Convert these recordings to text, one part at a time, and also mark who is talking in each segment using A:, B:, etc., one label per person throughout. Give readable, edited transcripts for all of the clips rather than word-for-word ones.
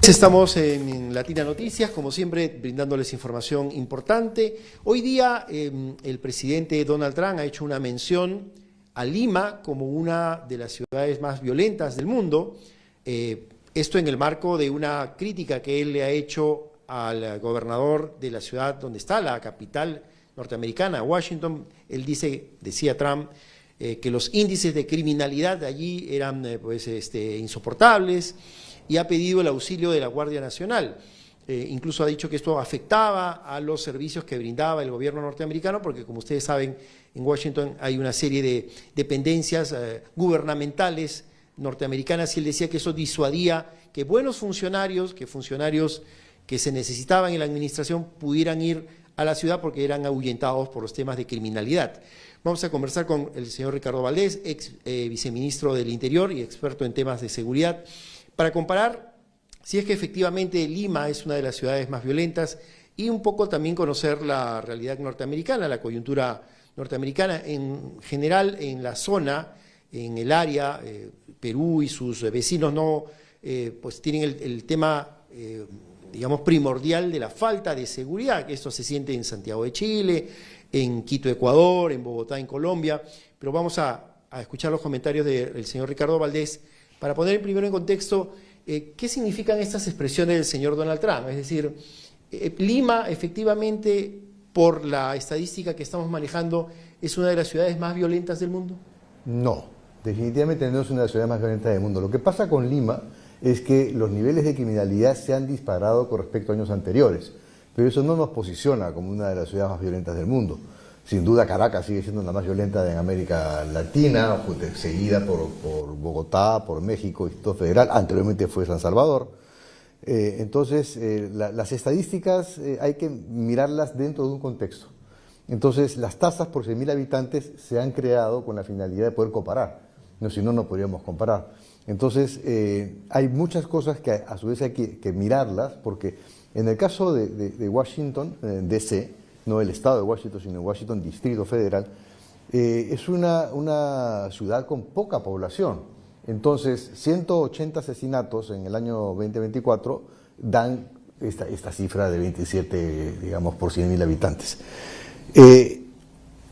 A: Estamos en Latina Noticias, como siempre, brindándoles información importante. Hoy día el presidente Donald Trump ha hecho una mención a Lima como una de las ciudades más violentas del mundo. Esto en el marco de una crítica que él le ha hecho al gobernador de la ciudad donde está, la capital norteamericana, Washington. Él decía Trump, que los índices de criminalidad de allí eran insoportables, y ha pedido el auxilio de la Guardia Nacional. Incluso ha dicho que esto afectaba a los servicios que brindaba el gobierno norteamericano, porque como ustedes saben, en Washington hay una serie de dependencias gubernamentales norteamericanas, y él decía que eso disuadía que buenos funcionarios, que se necesitaban en la administración pudieran ir a la ciudad porque eran ahuyentados por los temas de criminalidad. Vamos a conversar con el señor Ricardo Valdés, ex viceministro del Interior y experto en temas de seguridad, para comparar si es que efectivamente Lima es una de las ciudades más violentas y un poco también conocer la realidad norteamericana, la coyuntura norteamericana en general en la zona, en el área. Perú y sus vecinos no pues tienen el tema digamos primordial de la falta de seguridad, que esto se siente en Santiago de Chile, en Quito, Ecuador, en Bogotá, en Colombia, pero vamos a escuchar los comentarios del señor Ricardo Valdés para poner primero en contexto qué significan estas expresiones del señor Donald Trump. Es decir, Lima efectivamente, por la estadística que estamos manejando, ¿es una de las ciudades más violentas del mundo?
B: No, definitivamente no es una de las ciudades más violentas del mundo. Lo que pasa con Lima es que los niveles de criminalidad se han disparado con respecto a años anteriores, pero eso no nos posiciona como una de las ciudades más violentas del mundo. Sin duda Caracas sigue siendo la más violenta en América Latina, seguida por Bogotá, por México, Distrito Federal, anteriormente fue San Salvador. Entonces, las estadísticas hay que mirarlas dentro de un contexto. Entonces, las tasas por 100.000 habitantes se han creado con la finalidad de poder comparar, no, si no, no podríamos comparar. Entonces, hay muchas cosas que a su vez hay que mirarlas, porque en el caso de Washington, D.C., no el estado de Washington, sino Washington Distrito Federal, es una ciudad con poca población. Entonces, 180 asesinatos en el año 2024 dan esta cifra de 27, digamos, por 100.000 habitantes.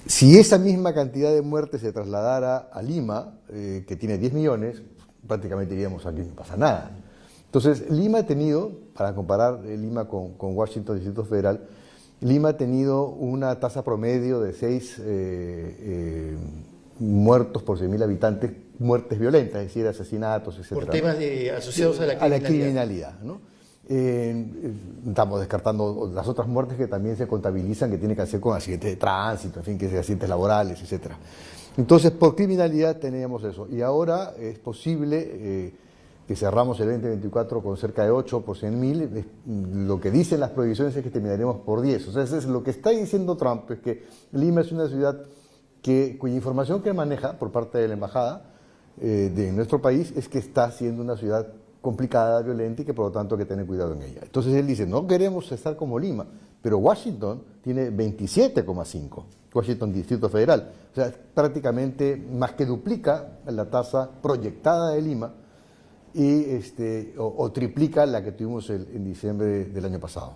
B: Si esa misma cantidad de muertes se trasladara a Lima, que tiene 10 millones, prácticamente diríamos aquí no pasa nada. Entonces, Lima ha tenido, para comparar Lima con Washington Distrito Federal, Lima ha tenido una tasa promedio de 6 muertos por 100.000 habitantes, muertes violentas, es decir, asesinatos, etc.
A: Por temas asociados a la
B: criminalidad, ¿no? Estamos descartando las otras muertes que también se contabilizan, que tienen que hacer con accidentes de tránsito, en fin, que sean accidentes laborales, etc. Entonces, por criminalidad teníamos eso. Y ahora es posible que cerramos el 2024 con cerca de 8 por 100.000, lo que dicen las proyecciones es que terminaremos por 10. O sea, eso es lo que está diciendo Trump, es que Lima es una ciudad cuya información que maneja por parte de la embajada de nuestro país es que está siendo una ciudad complicada, violenta, y que por lo tanto hay que tener cuidado en ella. Entonces él dice, no queremos estar como Lima, pero Washington tiene 27,5, Washington Distrito Federal. O sea, prácticamente más que duplica la tasa proyectada de Lima, y o triplica la que tuvimos en diciembre del año pasado.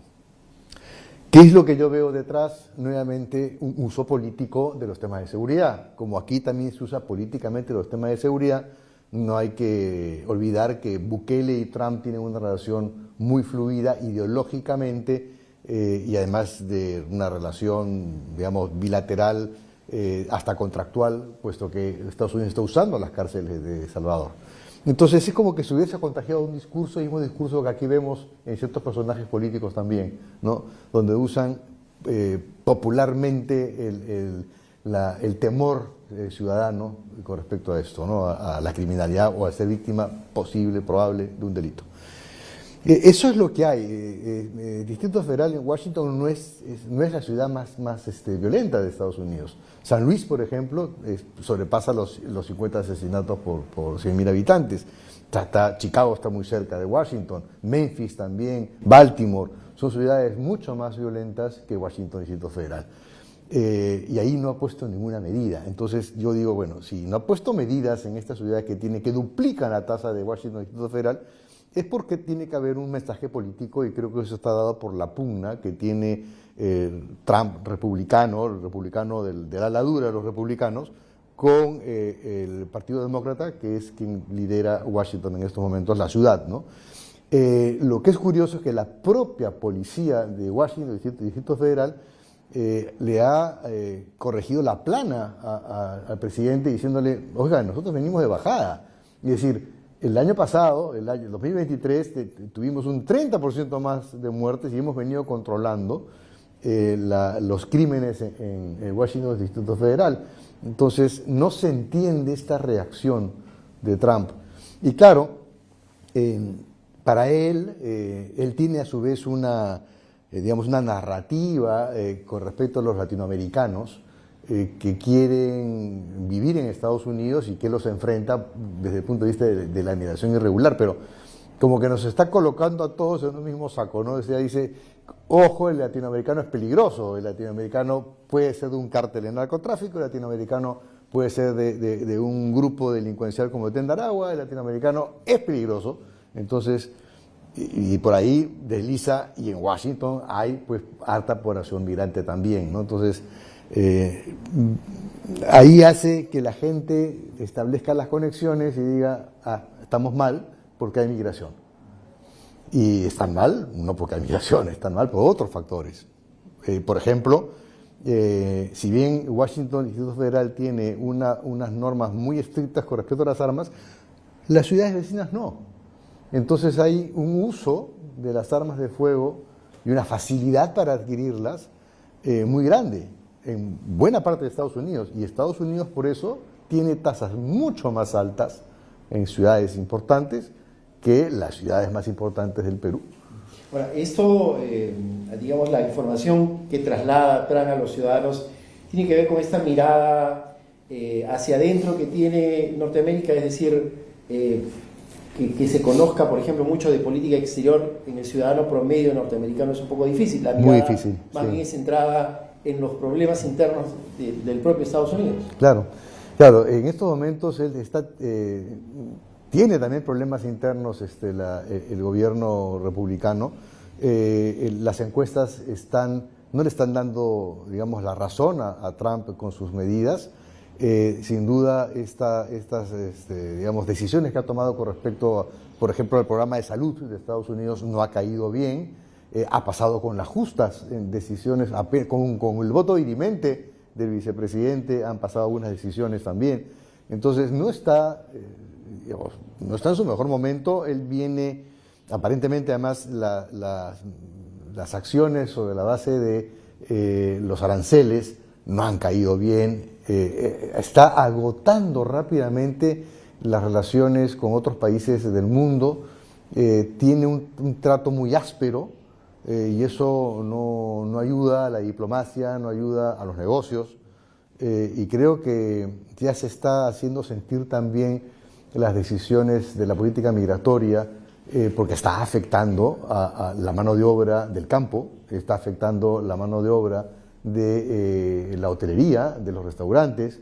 B: ¿Qué es lo que yo veo detrás? Nuevamente, un uso político de los temas de seguridad. Como aquí también se usa políticamente los temas de seguridad, no hay que olvidar que Bukele y Trump tienen una relación muy fluida ideológicamente, y además de una relación, digamos, bilateral, hasta contractual, puesto que Estados Unidos está usando las cárceles de Salvador. Entonces es como que se hubiese contagiado un discurso, y un discurso que aquí vemos en ciertos personajes políticos también, ¿no? Donde usan popularmente el temor ciudadano con respecto a esto, ¿no? A la criminalidad o a ser víctima posible, probable de un delito. Eso es lo que hay. El Distrito Federal en Washington no es la ciudad más violenta de Estados Unidos. San Luis, por ejemplo, sobrepasa los 50 asesinatos por 100.000 habitantes. Chicago está muy cerca de Washington, Memphis también, Baltimore, son ciudades mucho más violentas que Washington Distrito Federal. Y ahí no ha puesto ninguna medida. Entonces yo digo, bueno, si no ha puesto medidas en esta ciudad que duplican la tasa de Washington Distrito Federal, es porque tiene que haber un mensaje político, y creo que eso está dado por la pugna que tiene Trump, republicano, el republicano de la dura de los republicanos, con el Partido Demócrata, que es quien lidera Washington en estos momentos, la ciudad, ¿no? Lo que es curioso es que la propia policía de Washington, el Distrito Federal, le ha corregido la plana al presidente diciéndole, oiga, nosotros venimos de bajada. Es decir, el año pasado, el año 2023, tuvimos un 30% más de muertes y hemos venido controlando los crímenes en Washington, el Distrito Federal. Entonces, no se entiende esta reacción de Trump. Y claro, para él tiene a su vez una narrativa con respecto a los latinoamericanos que quieren vivir en Estados Unidos y que los enfrenta desde el punto de vista de la migración irregular, pero como que nos está colocando a todos en un mismo saco, ¿no? O sea, dice, ojo, el latinoamericano es peligroso, el latinoamericano puede ser de un cártel de narcotráfico, el latinoamericano puede ser de un grupo delincuencial como el Tendaragua, el latinoamericano es peligroso. Entonces, y por ahí desliza, y en Washington hay pues harta población migrante también, ¿no? Entonces, ahí hace que la gente establezca las conexiones y diga, estamos mal porque hay migración. Y están mal, no porque hay migración, están mal por otros factores. Por ejemplo, si bien Washington, el Distrito Federal, tiene unas normas muy estrictas con respecto a las armas, las ciudades vecinas no. Entonces hay un uso de las armas de fuego y una facilidad para adquirirlas muy grande en buena parte de Estados Unidos, y Estados Unidos por eso tiene tasas mucho más altas en ciudades importantes que las ciudades más importantes del Perú.
A: Bueno, esto, digamos, la información que traslada Trump a los ciudadanos tiene que ver con esta mirada hacia adentro que tiene Norteamérica, es decir, que se conozca, por ejemplo, mucho de política exterior en el ciudadano promedio norteamericano es un poco difícil. La mirada
B: muy difícil,
A: más
B: sí.
A: bien es centrada en los problemas internos del propio Estados Unidos.
B: Claro, en estos momentos él tiene también problemas internos el gobierno republicano. Las encuestas no le están dando, digamos, la razón a Trump con sus medidas. Sin duda, estas digamos, decisiones que ha tomado con respecto, por ejemplo, al programa de salud de Estados Unidos no ha caído bien. Ha pasado con las justas decisiones, con el voto dirimente del vicepresidente han pasado algunas decisiones también. Entonces no está en su mejor momento. Él viene, aparentemente además las acciones sobre la base de los aranceles no han caído bien, está agotando rápidamente las relaciones con otros países del mundo, tiene un trato muy áspero. Y eso no ayuda a la diplomacia, no ayuda a los negocios, y creo que ya se está haciendo sentir también las decisiones de la política migratoria, porque está afectando a la mano de obra del campo, está afectando la mano de obra de la hotelería, de los restaurantes,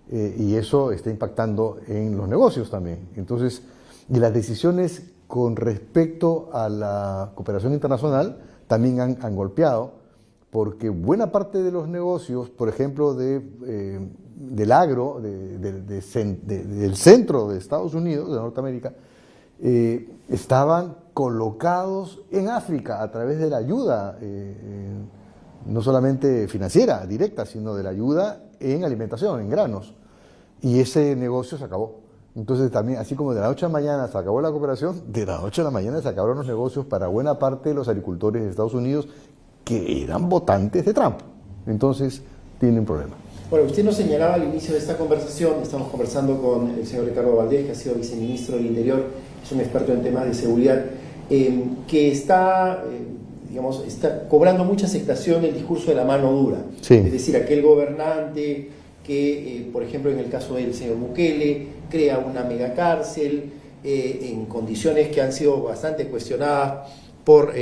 B: y eso está impactando en los negocios también. Entonces, y las decisiones con respecto a la cooperación internacional también han golpeado, porque buena parte de los negocios, por ejemplo, del agro, del centro de Estados Unidos, de Norteamérica, estaban colocados en África a través de la ayuda, no solamente financiera, directa, sino de la ayuda en alimentación, en granos. Y ese negocio se acabó. Entonces también, así como de la noche a la mañana se acabó la cooperación, de la noche a la mañana se acabaron los negocios para buena parte de los agricultores de Estados Unidos que eran votantes de Trump. Entonces tienen problemas.
A: Bueno, usted nos señalaba al inicio de esta conversación, estamos conversando con el señor Ricardo Valdés, que ha sido viceministro del Interior, es un experto en temas de seguridad, que está cobrando mucha aceptación el discurso de la mano dura.
B: Sí.
A: Es decir, aquel gobernante que, por ejemplo, en el caso del señor Bukele, crea una megacárcel en condiciones que han sido bastante cuestionadas por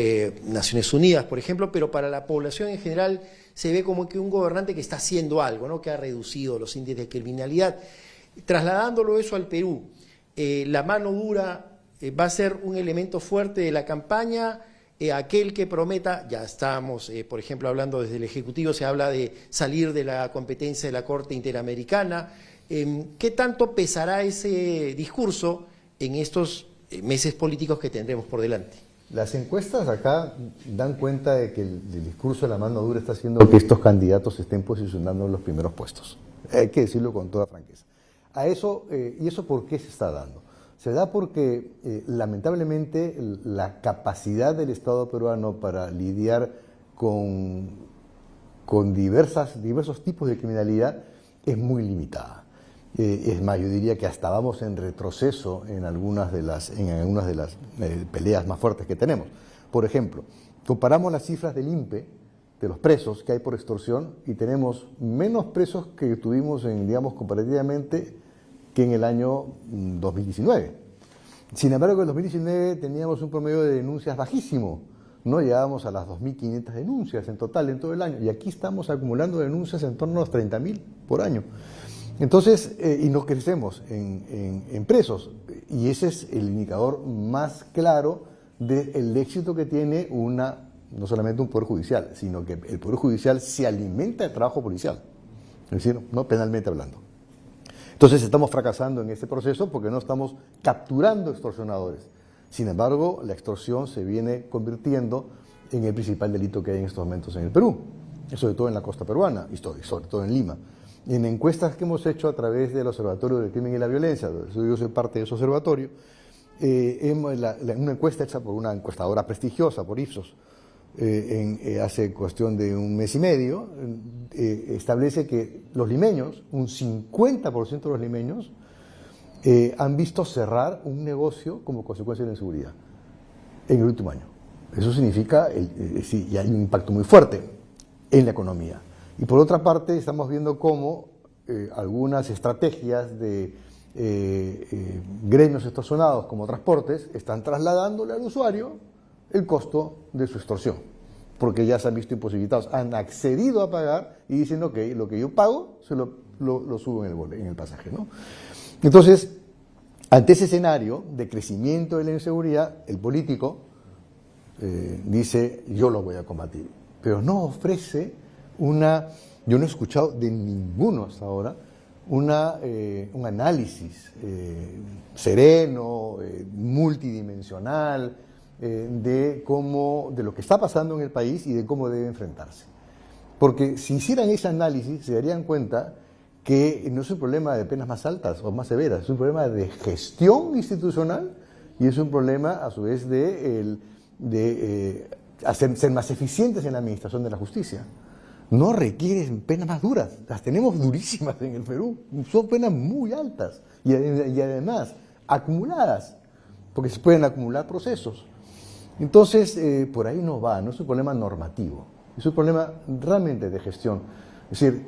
A: Naciones Unidas, por ejemplo, pero para la población en general se ve como que un gobernante que está haciendo algo, ¿no? Que ha reducido los índices de criminalidad. Trasladándolo eso al Perú, la mano dura ¿Va a ser un elemento fuerte de la campaña? Aquel que prometa, ya estamos, por ejemplo, hablando desde el Ejecutivo, se habla de salir de la competencia de la Corte Interamericana. ¿Qué tanto pesará ese discurso en estos meses políticos que tendremos por delante?
B: Las encuestas acá dan cuenta de que el discurso de la mano dura está haciendo que estos candidatos se estén posicionando en los primeros puestos. Hay que decirlo con toda franqueza. ¿Y eso por qué se está dando? Se da porque, lamentablemente, la capacidad del Estado peruano para lidiar con diversos tipos de criminalidad es muy limitada. Es más, yo diría que hasta vamos en retroceso en algunas de las peleas más fuertes que tenemos. Por ejemplo, comparamos las cifras del INPE, de los presos que hay por extorsión, y tenemos menos presos que tuvimos, comparativamente, que en el año 2019. Sin embargo, en el 2019 teníamos un promedio de denuncias bajísimo. No llegábamos a las 2.500 denuncias en total en todo el año. Y aquí estamos acumulando denuncias en torno a los 30.000 por año. Entonces, y no crecemos en presos. Y ese es el indicador más claro del éxito que tiene no solamente un Poder Judicial, sino que el Poder Judicial se alimenta de trabajo policial. Es decir, no penalmente hablando. Entonces estamos fracasando en este proceso porque no estamos capturando extorsionadores. Sin embargo, la extorsión se viene convirtiendo en el principal delito que hay en estos momentos en el Perú, sobre todo en la costa peruana y sobre todo en Lima. En encuestas que hemos hecho a través del Observatorio del Crimen y la Violencia, yo soy parte de ese observatorio, una encuesta hecha por una encuestadora prestigiosa, por Ipsos, hace cuestión de un mes y medio, establece que los limeños, un 50% de los limeños, han visto cerrar un negocio como consecuencia de la inseguridad en el último año. Eso significa, sí, y hay un impacto muy fuerte en la economía. Y por otra parte, estamos viendo cómo algunas estrategias de gremios extorsionados como transportes están trasladándole al usuario el costo de su extorsión, porque ya se han visto imposibilitados, han accedido a pagar y dicen, ok, lo que yo pago se lo subo en el pasaje, ¿no? Entonces, ante ese escenario de crecimiento de la inseguridad, el político dice, yo lo voy a combatir, pero no ofrece yo no he escuchado de ninguno hasta ahora, un análisis sereno, multidimensional, de lo que está pasando en el país y de cómo debe enfrentarse. Porque si hicieran ese análisis, se darían cuenta que no es un problema de penas más altas o más severas, es un problema de gestión institucional y es un problema, a su vez, de ser más eficientes en la administración de la justicia. No requieren penas más duras, las tenemos durísimas en el Perú, son penas muy altas y además acumuladas, porque se pueden acumular procesos. Entonces, por ahí no va, no es un problema normativo, es un problema realmente de gestión. Es decir,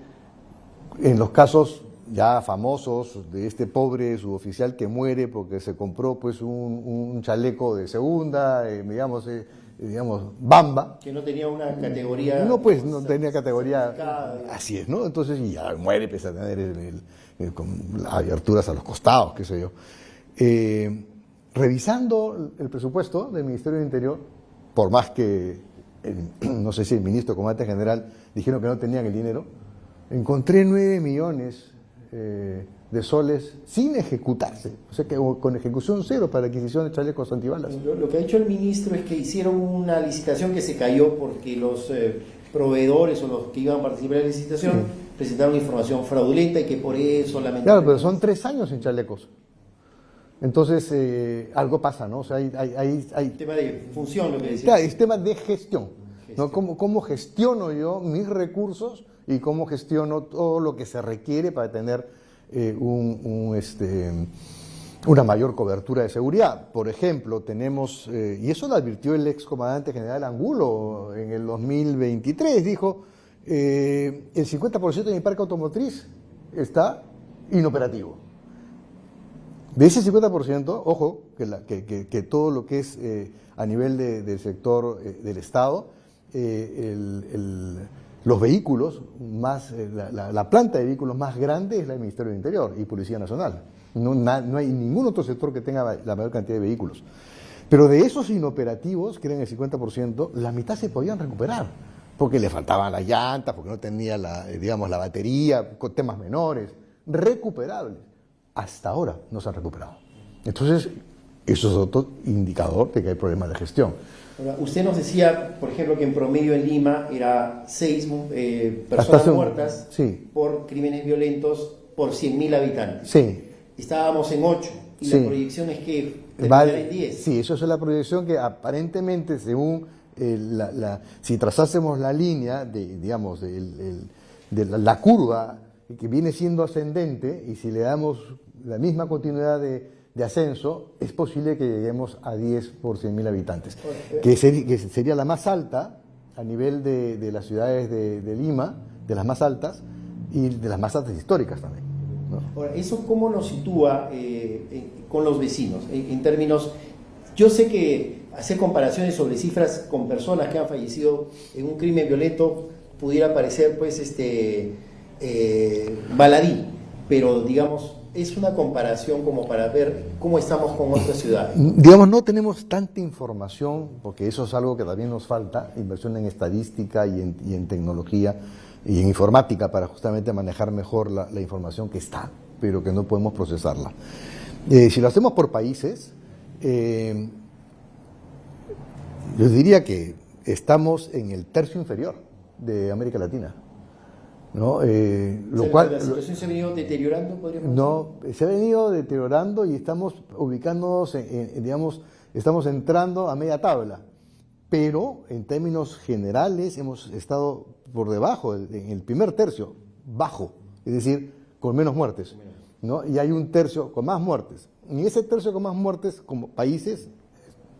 B: en los casos ya famosos de este pobre suboficial que muere porque se compró pues un chaleco de segunda, digamos, Bamba.
A: Que no tenía una categoría.
B: No, pues no tenía categoría. Así es, ¿no? Entonces, y ya muere, pese a tener con las aberturas a los costados, qué sé yo. Revisando el presupuesto del Ministerio del Interior, por más que, no sé si el ministro, comandante general, dijeron que no tenían el dinero, encontré 9 millones de soles sin ejecutarse, o sea que con ejecución cero para la adquisición de chalecos antibalas.
A: Lo que ha dicho el ministro es que hicieron una licitación que se cayó porque los proveedores o los que iban a participar en la licitación presentaron información fraudulenta y que por eso lamentablemente...
B: Claro, pero son 3 años sin chalecos. Entonces, algo pasa, ¿no? O sea, hay
A: tema de función, lo que decía.
B: Claro, es tema de gestión, ¿no? ¿Cómo gestiono yo mis recursos y cómo gestiono todo lo que se requiere para tener una mayor cobertura de seguridad? Por ejemplo, tenemos, y eso lo advirtió el excomandante general Angulo en el 2023, dijo, el 50% de mi parque automotriz está inoperativo. De ese 50%, ojo, que todo lo que es a nivel del sector del Estado, los vehículos, la planta de vehículos más grande es la del Ministerio del Interior y Policía Nacional. No hay ningún otro sector que tenga la mayor cantidad de vehículos. Pero de esos inoperativos, que eran el 50%, la mitad se podían recuperar, porque le faltaban las llantas, porque no tenía la batería, con temas menores, recuperables. Hasta ahora no se han recuperado. Entonces, eso es otro indicador de que hay problemas de gestión.
A: Ahora, usted nos decía, por ejemplo, que en promedio en Lima era 6 personas muertas por crímenes violentos por 100.000 habitantes.
B: Sí.
A: Estábamos en 8 y
B: sí.
A: La proyección es que terminará en 10.
B: Sí, eso es la proyección que aparentemente, según si trazásemos la línea de la curva que viene siendo ascendente, y si le damos la misma continuidad de ascenso, es posible que lleguemos a 10 por 100.000 habitantes, que sería la más alta a nivel de las ciudades de Lima, de las más altas, y de las más altas históricas también, ¿no?
A: Ahora, ¿eso cómo nos sitúa con los vecinos? En términos, yo sé que hacer comparaciones sobre cifras con personas que han fallecido en un crimen violento pudiera parecer pues baladí, pero digamos es una comparación como para ver cómo estamos con otras ciudades.
B: Digamos, no tenemos tanta información, porque eso es algo que también nos falta, inversión en estadística y en tecnología y en informática para justamente manejar mejor la información que está, pero que no podemos procesarla. Si lo hacemos por países, yo diría que estamos en el tercio inferior de América Latina, ¿no? Lo cual,
A: ¿la situación se ha venido deteriorando, podríamos decir?
B: No, se ha venido deteriorando y estamos ubicándonos, estamos entrando a media tabla, pero en términos generales hemos estado por debajo, en el primer tercio, bajo, es decir, con menos muertes, ¿no? Y hay un tercio con más muertes. Y ese tercio con más muertes, como países,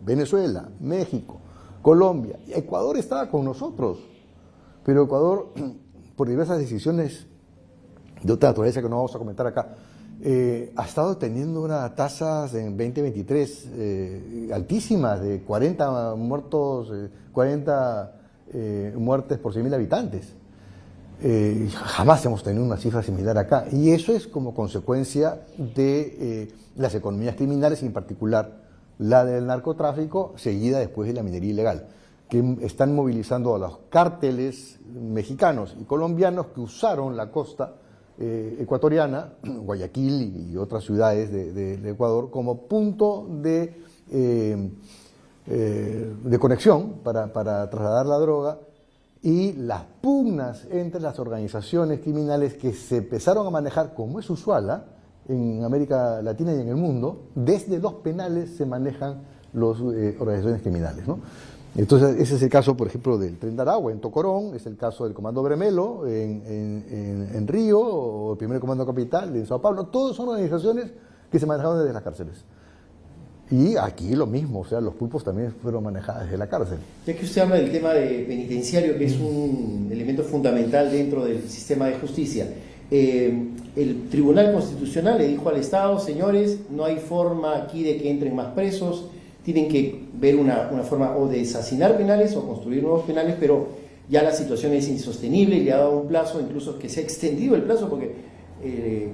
B: Venezuela, México, Colombia, y Ecuador estaba con nosotros, pero Ecuador, por diversas decisiones de otra naturaleza que no vamos a comentar acá, ha estado teniendo unas tasas en 2023 altísimas, de 40 muertos, 40 muertes por 100.000 habitantes. Jamás hemos tenido una cifra similar acá, y eso es como consecuencia de las economías criminales, y en particular la del narcotráfico, seguida después de la minería ilegal, que están movilizando a los cárteles mexicanos y colombianos que usaron la costa ecuatoriana, Guayaquil y otras ciudades de Ecuador, como punto de conexión para trasladar la droga, y las pugnas entre las organizaciones criminales que se empezaron a manejar, como es usual en América Latina y en el mundo, desde los penales se manejan las organizaciones criminales, ¿no? Entonces, ese es el caso, por ejemplo, del Tren de Aragua en Tocorón, es el caso del Comando Bremelo en Río, o el Primer Comando Capital en Sao Paulo. Todas son organizaciones que se manejaron desde las cárceles. Y aquí lo mismo, o sea, los pulpos también fueron manejados desde la cárcel.
A: Ya que usted habla del tema de penitenciario, que es un elemento fundamental dentro del sistema de justicia, el Tribunal Constitucional le dijo al Estado: señores, no hay forma aquí de que entren más presos, tienen que ver una forma o de deshacinar penales o construir nuevos penales, pero ya la situación es insostenible, y le ha dado un plazo, incluso que se ha extendido el plazo, porque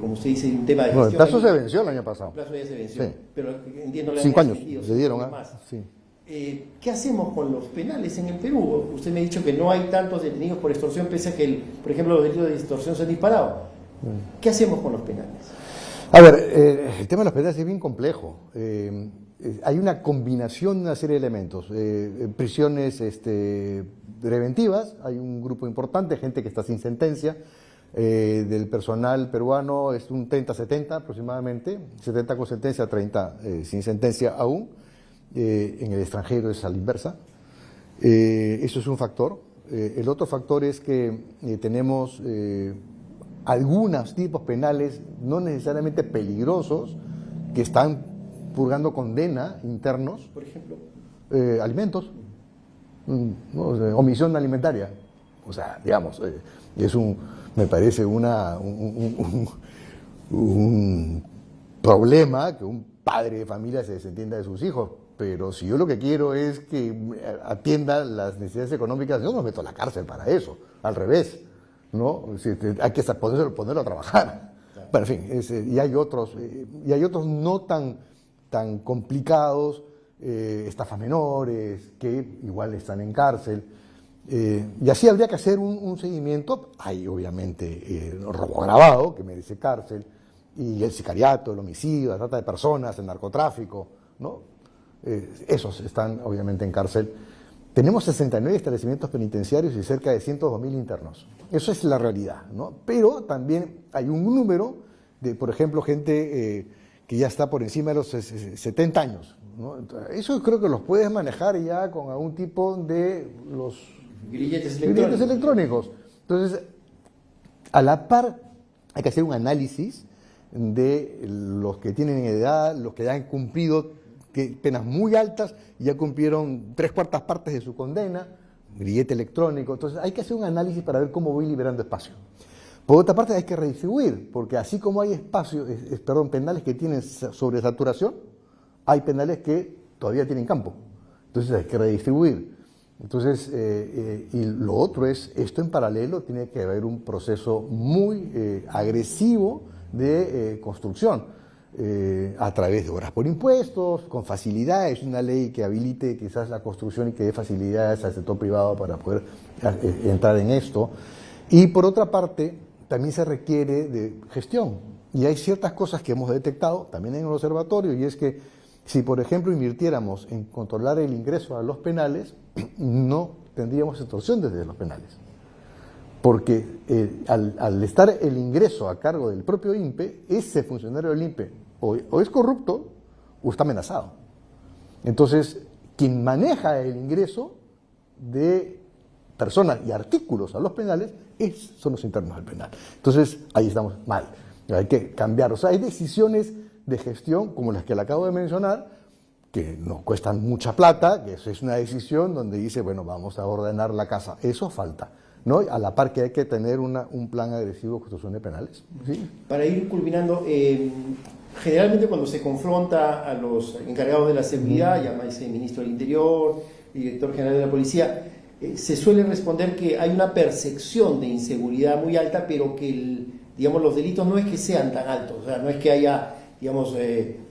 A: como usted dice, un tema de gestión.
B: El plazo se venció el año pasado.
A: El plazo ya se venció,
B: sí.
A: Pero entiendo le
B: 5 años
A: extendido,
B: le dieron
A: más.
B: Sí.
A: ¿Qué hacemos con los penales en el Perú? Usted me ha dicho que no hay tantos detenidos por extorsión, pese a que, por ejemplo, los delitos de extorsión se han disparado. ¿Qué hacemos con los penales?
B: A ver, el tema de los penales es bien complejo. Hay una combinación de una serie de elementos. Prisiones preventivas, hay un grupo importante, gente que está sin sentencia. Del personal peruano es un 30-70 aproximadamente, 70 con sentencia, 30 sin sentencia aún. En el extranjero es a la inversa. Eso es un factor. El otro factor es que tenemos algunos tipos penales no necesariamente peligrosos que están purgando condena internos.
A: Por ejemplo,
B: alimentos, omisión alimentaria. O sea, digamos, me parece un problema que un padre de familia se desentienda de sus hijos, pero si yo lo que quiero es que atienda las necesidades económicas, yo no me meto a la cárcel para eso, al revés, ¿no? Hay que ponerlo a trabajar, Bueno, en fin, y hay otros no tan complicados, estafas menores, que igual están en cárcel. Y así habría que hacer un seguimiento. Hay obviamente robo agravado, que merece cárcel, y el sicariato, el homicidio, la trata de personas, el narcotráfico, ¿no? Esos están obviamente en cárcel. Tenemos 69 establecimientos penitenciarios y cerca de 102.000 internos. Eso es la realidad, ¿no? Pero también hay un número de, por ejemplo, gente que ya está por encima de los 70 años, ¿no? Eso creo que los puedes manejar ya con algún tipo de los
A: grilletes
B: electrónicos. Entonces, a la par, hay que hacer un análisis de los que tienen edad, los que ya han cumplido penas muy altas y ya cumplieron 3/4 partes de su condena, grillete electrónico. Entonces, hay que hacer un análisis para ver cómo voy liberando espacio. Por otra parte, hay que redistribuir, porque así como hay penales que tienen sobresaturación, hay penales que todavía tienen campo. Entonces, hay que redistribuir. Entonces, y lo otro es, esto en paralelo tiene que haber un proceso muy agresivo de construcción, a través de obras por impuestos, con facilidades, una ley que habilite quizás la construcción y que dé facilidades al sector privado para poder entrar en esto. Y por otra parte, también se requiere de gestión. Y hay ciertas cosas que hemos detectado también en el observatorio, y es que si, por ejemplo, invirtiéramos en controlar el ingreso a los penales, no tendríamos extorsión desde los penales. Porque al estar el ingreso a cargo del propio INPE, ese funcionario del INPE o es corrupto o está amenazado. Entonces, quien maneja el ingreso de personas y artículos a los penales son los internos del penal. Entonces, ahí estamos mal. Hay que cambiar. O sea, hay decisiones de gestión, como las que le acabo de mencionar, que nos cuestan mucha plata, que eso es una decisión donde dice, bueno, vamos a ordenar la casa. Eso falta, ¿no? A la par que hay que tener un plan agresivo de construcción de penales. ¿Sí?
A: Para ir culminando, generalmente cuando se confronta a los encargados de la seguridad, llámese ministro del Interior, director general de la policía, se suele responder que hay una percepción de inseguridad muy alta, pero que digamos, los delitos no es que sean tan altos, o sea, no es que haya, digamos,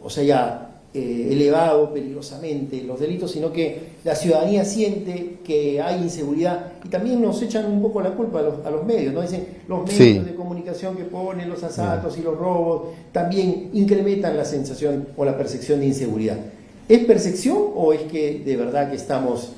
A: o se haya elevado peligrosamente los delitos, sino que la ciudadanía siente que hay inseguridad, y también nos echan un poco la culpa a los medios, ¿no? Dicen, los medios de comunicación que ponen los asaltos y los robos también incrementan la sensación o la percepción de inseguridad. ¿Es percepción o es que de verdad que estamos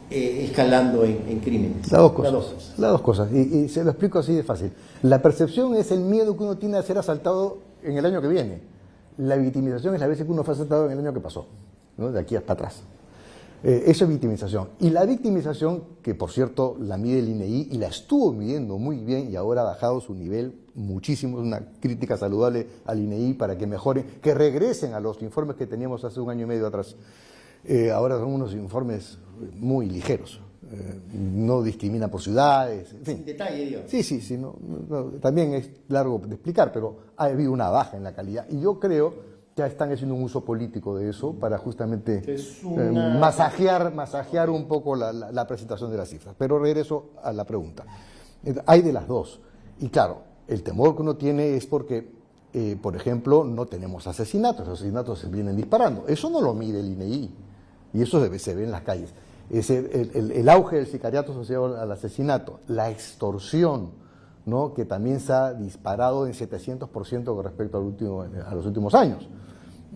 A: escalando en crímenes?
B: Las dos cosas. Y se lo explico así de fácil. La percepción es el miedo que uno tiene a ser asaltado en el año que viene. La victimización es la veces que uno fue asaltado en el año que pasó, ¿no? De aquí hasta atrás. Eso es victimización. Y la victimización, que por cierto la mide el INEI y la estuvo midiendo muy bien y ahora ha bajado su nivel muchísimo, es una crítica saludable al INEI para que mejoren, que regresen a los informes que teníamos hace 1 año y medio atrás. Ahora son unos informes muy ligeros, no discrimina por ciudades, en fin.
A: Sin detalle, digamos.
B: Sí, también es largo de explicar, pero ha habido una baja en la calidad. Y yo creo que ya están haciendo un uso político de eso para justamente masajear un poco la presentación de las cifras. Pero regreso a la pregunta. Hay de las dos. Y claro, el temor que uno tiene es porque, por ejemplo, no tenemos asesinatos. Los asesinatos se vienen disparando. Eso no lo mide el INEI. Y eso se ve en las calles. Es el auge del sicariato asociado al asesinato, la extorsión, ¿no? Que también se ha disparado en 700% con respecto a los últimos años.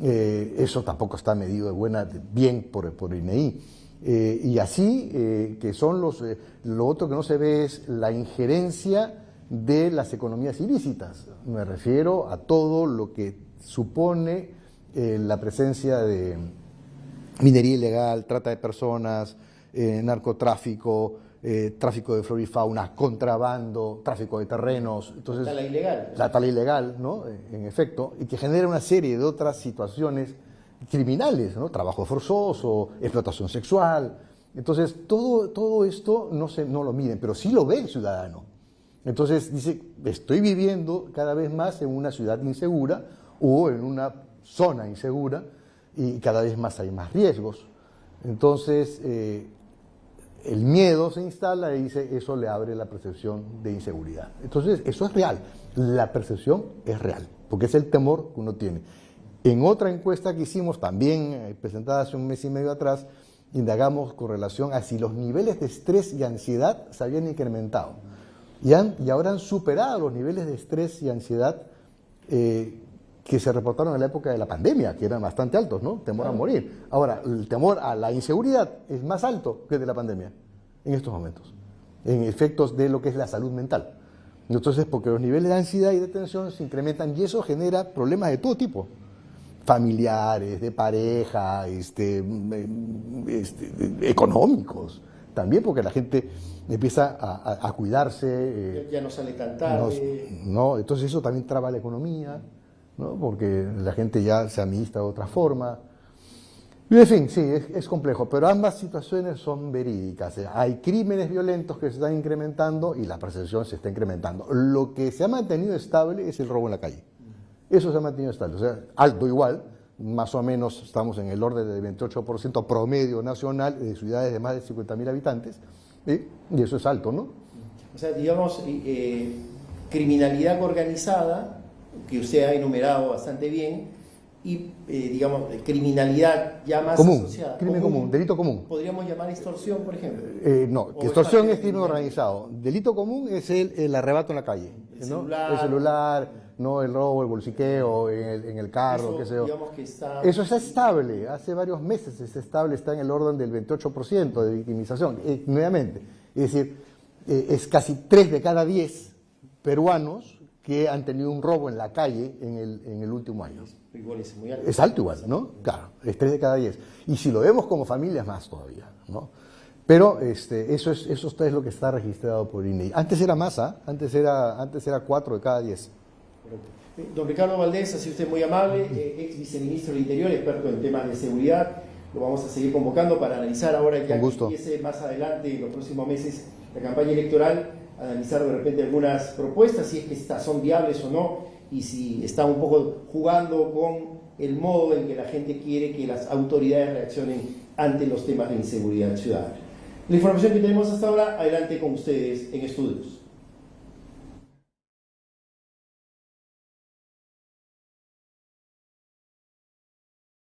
B: Eso tampoco está medido bien por INEI. Y así que son lo otro que no se ve es la injerencia de las economías ilícitas. Me refiero a todo lo que supone la presencia de minería ilegal, trata de personas, narcotráfico, tráfico de flora y fauna, contrabando, tráfico de terrenos. Entonces,
A: la tala ilegal.
B: La tala ilegal, ¿no? En efecto, y que genera una serie de otras situaciones criminales, ¿no? Trabajo forzoso, explotación sexual. Entonces, todo esto no lo miden, pero sí lo ve el ciudadano. Entonces, dice, estoy viviendo cada vez más en una ciudad insegura o en una zona insegura, y cada vez más hay más riesgos. Entonces, el miedo se instala y dice, eso le abre la percepción de inseguridad. Entonces, eso es real. La percepción es real, porque es el temor que uno tiene. En otra encuesta que hicimos, también presentada hace un mes y medio atrás, indagamos con relación a si los niveles de estrés y ansiedad se habían incrementado. Y ahora han superado los niveles de estrés y ansiedad que se reportaron en la época de la pandemia, que eran bastante altos, ¿no? Temor a morir. Ahora, el temor a la inseguridad es más alto que el de la pandemia en estos momentos, en efectos de lo que es la salud mental. Entonces, porque los niveles de ansiedad y de tensión se incrementan y eso genera problemas de todo tipo, familiares, de pareja, económicos, también porque la gente empieza a cuidarse.
A: Ya no sale tan tarde.
B: No, entonces eso también traba la economía, ¿no? Porque la gente ya se administra de otra forma. Y en fin, sí, es complejo, pero ambas situaciones son verídicas. Hay crímenes violentos que se están incrementando y la percepción se está incrementando. Lo que se ha mantenido estable es el robo en la calle. Eso se ha mantenido estable, o sea, alto igual, más o menos estamos en el orden del 28% promedio nacional de ciudades de más de 50.000 habitantes, y eso es alto, ¿no?
A: O sea, digamos, criminalidad organizada, que usted ha enumerado bastante bien, y, digamos, criminalidad ya más
B: común,
A: asociada.
B: Crimen común, delito común.
A: ¿Podríamos llamar extorsión, por ejemplo?
B: No, extorsión es crimen organizado. Delito común es el arrebato en la calle, ¿no? El celular, no el robo, el bolsiqueo en el carro, qué sé yo. Eso está estable, hace varios meses está estable, está en el orden del 28% de victimización, nuevamente. Es decir, es casi 3 de cada 10 peruanos que han tenido un robo en la calle en el último año.
A: Igual es muy alto.
B: Es alto igual, ¿no? Claro, es 3 de cada 10. Y si lo vemos como familia, más todavía, ¿no? Pero eso es lo que está registrado por INEI. Antes era más, antes era 4 de cada 10.
A: Don Ricardo Valdés, ha sido usted muy amable, ex viceministro del Interior, experto en temas de seguridad. Lo vamos a seguir convocando para analizar ahora ya que empiece más adelante, en los próximos meses, la campaña electoral, analizar de repente algunas propuestas, si es que estas son viables o no, y si está un poco jugando con el modo en que la gente quiere que las autoridades reaccionen ante los temas de inseguridad ciudadana. La información que tenemos hasta ahora, adelante con ustedes en estudios.